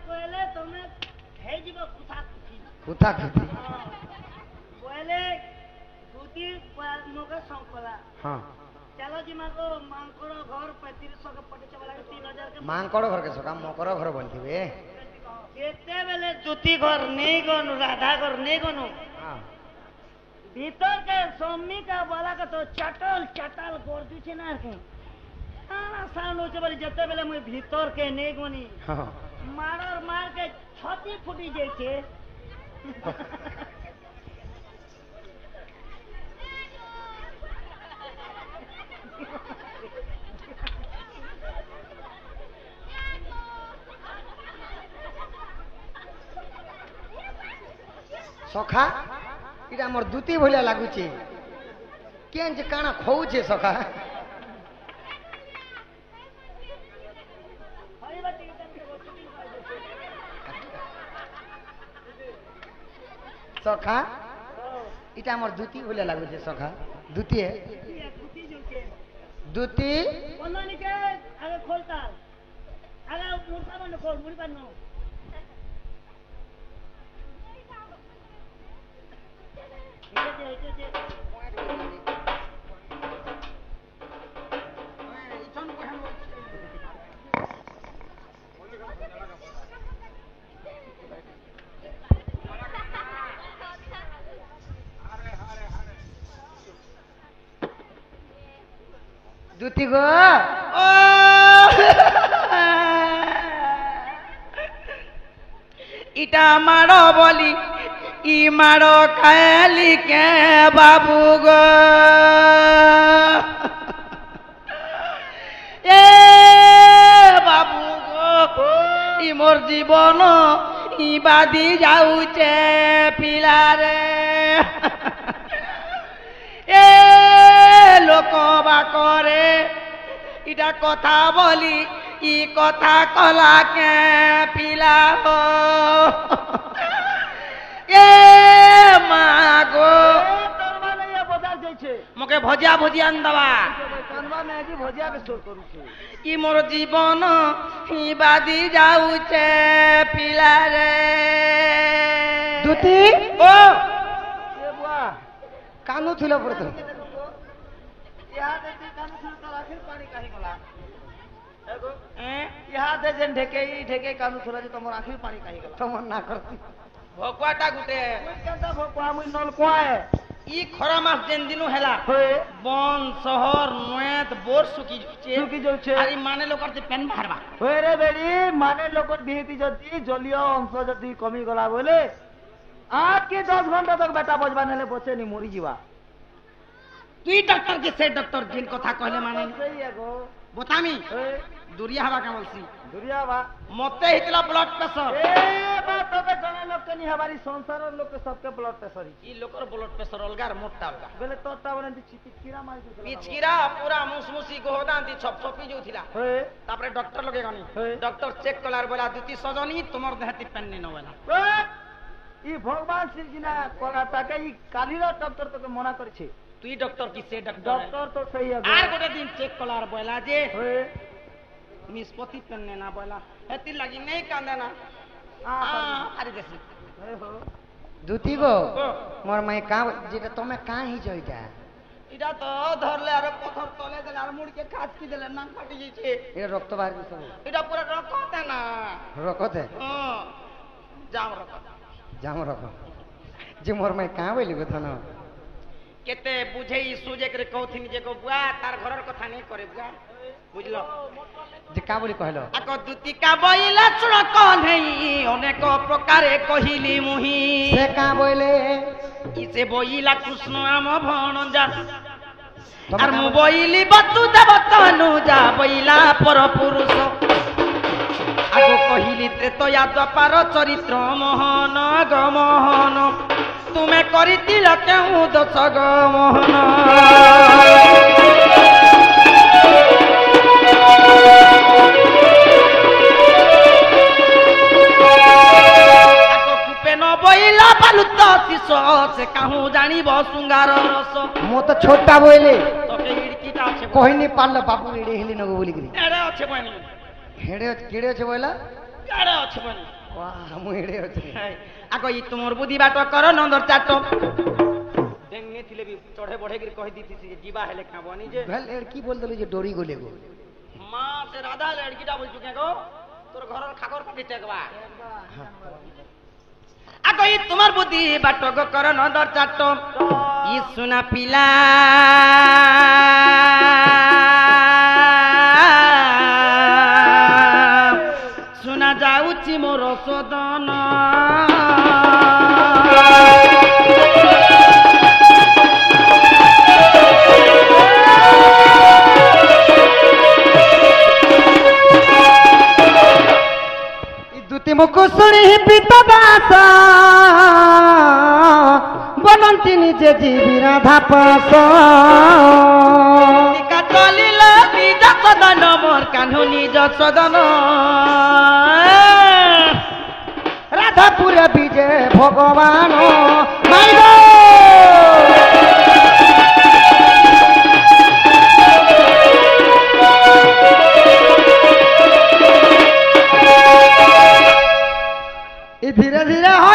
कहले तुमे हे जीव कुथा कुथी बोले दूती मोगे संकला हां चलो जी माको मांकड़ घर 3500 के पटे चला के 3000 के मांकड़ घर के सका मकर घर बनथिबे केते बेले जुती घर नहीं गनु राधा घर नहीं गनु हां भीतर के सोमी का बोला का तो चटल चटल कर दी छे ना के आना साउंड होचे बली जते बेले मैं भीतर के नहीं गनी हां मार के छाती फुटी जाय छे सखा इटा मोर दूती भलिया लागुचे केन जे काना खौचे सखा सखा इटा मोर दूती भलिया लागुचे सखा दूती है दूती बोलना नहीं के आगे खोलता आगे मुर्गा बन खोल मुर्गी बन दूती गो इटा मारो बोली ई मारो खाली के बाबू गो ए बाबू गो ई मोर जीवन ई बादी जाऊचे पिला रे ए लोक बाकरे इटा कथा बोली ई कथा कला के पिला हो ए मागो तोर माने ये बाजार जाय छे मके भजिया भजिया दवा कानवा में जी भजिया के स्टोर करू छे ई मोर जीवन ही बादी जाऊचे पिला रे दूती ओ ए बुआ कानू थिलो पड़तो यहाँ दे कानू सुन तो आखिर पानी काहे गला एगो ए यहाँ दे जन ढेके कानू सुन जे तमोर आखिर पानी काहे गला तमन ना करती भोकवाटा गुटे कोई केंदा भोकवा मुई नल कोए ई खरा मास जेन दिनु हेला होए बन शहर नयत बोर सुकी जुचे सुकी जाउछे। आरी माने लोकर ते पेन बाहरबा होए रे बेड़ी माने लोकत बिहिती जदी जलीय अंश जदी कमी गला बोले आज के 10 घंटा तक बेटा बजबा नेले बचे नी मरी जीवा तुई डॉक्टर के से डॉक्टर जिन कथा कहले माने सही है गो बतामी होए दुरिया हवा का बोलसी दुरिया बा मते हितला ब्लड प्रेशर ए बात तो जने लोग के नी हमारी संसार लोग के सबके ब्लड प्रेशर ई लोकर ब्लड प्रेशर अलगार मोटा अलगा बेले तोटा बने चिपिचकिरा मार दे पिचकिरा पूरा मुसमुसी गोहदान दी छप छपी जोथिला होए तापरे डॉक्टर लगे गनी हे। डॉक्टर चेक कलार बोला दुती सजनी तुमर देहती पेन्ने न वाला ई भगवान श्री जी ना कोलाटा के ई कालीरा डॉक्टर तो के मना कर छे तुई डॉक्टर की से डॉक्टर डॉक्टर तो सही है आर गोटे दिन चेक कलार बोला जे होए निष्पत्ति पेन्ने ना बोला हेती लगी नहीं कांदे ना आ अरे देसी होए हो दूती गो मोर माई का जेटा तमे का ही जइटा इटा तो धरले आरो पत्थर तले देले आर मुड़ के खाच की देले नाक फाटी जइछे ए रक्त बाहर के सब इटा पूरा रखते ना रखत है हां जाम रखो जाम रखो जे मोर माई का बोली गो थन केते बुझे ई सुजे करे कहथिन जे को बुआ तार घरर कथा नहीं करे बुआ बुझलो जे का बोली कहलो आक दुतिका बइला चुड़ कन्हई अनेक प्रकारे कहिली मुही से का बोले इसे बइला कृष्ण आम भणजा तमे आर का मु बोली? बइली बतु देव तनु जा बइला पर पुरुष आगो कहिली त्रेतया द्वापर चरित्र मोहन गमोहन तुमे करितिल केउ दोष गमोहन बइला बालुत शिष से कहूँ जानिब सुंगार रस मो तो छोटा बोले तोके हिड़कीटा আছে কহিনি পারলো বাবু এড়ে হেলি নগো বলি গরি এড়ে আছে বনি হেড়ে কেড়ে আছে বইলা ଆଡେ ଅଛି ମାନେ वाह ମୁଁ ଏଡେ ଅଛି ଆଗ ଇ ତୁମର ବୁଦ୍ଧି ବାଟ କର ନନ୍ଦର ଚାଟ ଦେଙ୍ଗେ ଥିଲେ ବି ଚଢେ ବଢେ କରି କହି ଦିତିସି ଯେ ଯିବା ହେଲେ ଖାବନି ଯେ भेल एड की बोल देले जे डोरी गोले गो মা সে রাধা লড়কিটা বলছু কে গো তোর ঘরের খাগর কাটি টেকবা আগ ই তোমার বুদ্ধি বাট গো কর নন্দর চাট ই সুনা পিলা শুনা যাউছি মোর সদন দুতি মুখ শুনি পিত দাস বলন্তি নিজে জীবী রাধা পাস টিকা চলিল নিজ সদন মোর কানু নিজ সদন রাধাপুর বিজে ভগবান মাইব ধীরে ধীরে হরি